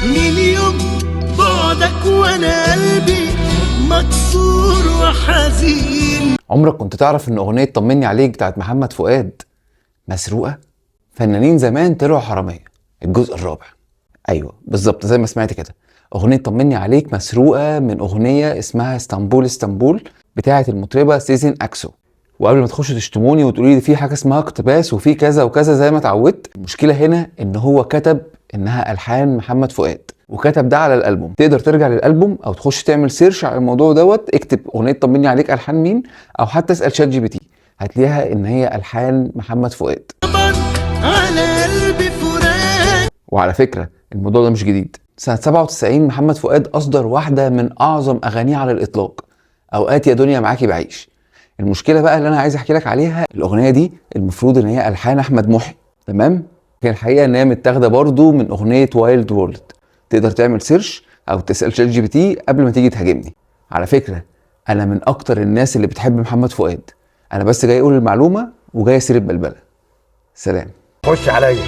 من يوم بعدك وانا قلبي مكسور وحزين. عمرك كنت تعرف ان اغنية طمني عليك بتاعت محمد فؤاد مسروقة؟ فنانين زمان طلعوا حرامية. الجزء الرابع. ايوه بالظبط زي ما سمعت كده، اغنية طمني عليك مسروقة من اغنية اسمها اسطنبول اسطنبول بتاعت المطربة سيزين اكسو. وقبل ما تخشوا تشتموني وتقولوا لي في حاجة اسمها اقتباس وفي كذا وكذا زي ما اتعودت، المشكلة هنا ان هو كتب انها الحان محمد فؤاد وكتب ده على الالبوم. تقدر ترجع للالبوم او تخش تعمل سيرش على الموضوع دوت، اكتب اغنيه طمني عليك الحان مين، او حتى اسال شات جي بي تي هتلاقيها ان هي الحان محمد فؤاد. على قلبي فراق. وعلى فكره الموضوع ده مش جديد، سنه 97 محمد فؤاد اصدر واحده من اعظم اغانيه على الاطلاق، اوقات يا دنيا معاكي بعيش. المشكله بقى اللي انا عايز احكي لك عليها، الاغنيه دي المفروض ان هي الحان احمد محي، تمام؟ هي الحقيقه ان هي متاخده برضو من اغنيه وايلد وورلد. تقدر تعمل سيرش او تسال شات جي بي تي قبل ما تيجي تهاجمني. على فكره انا من اكتر الناس اللي بتحب محمد فؤاد، انا بس جاي اقول المعلومه وجاي اسير البلبله. سلام. خش عليا.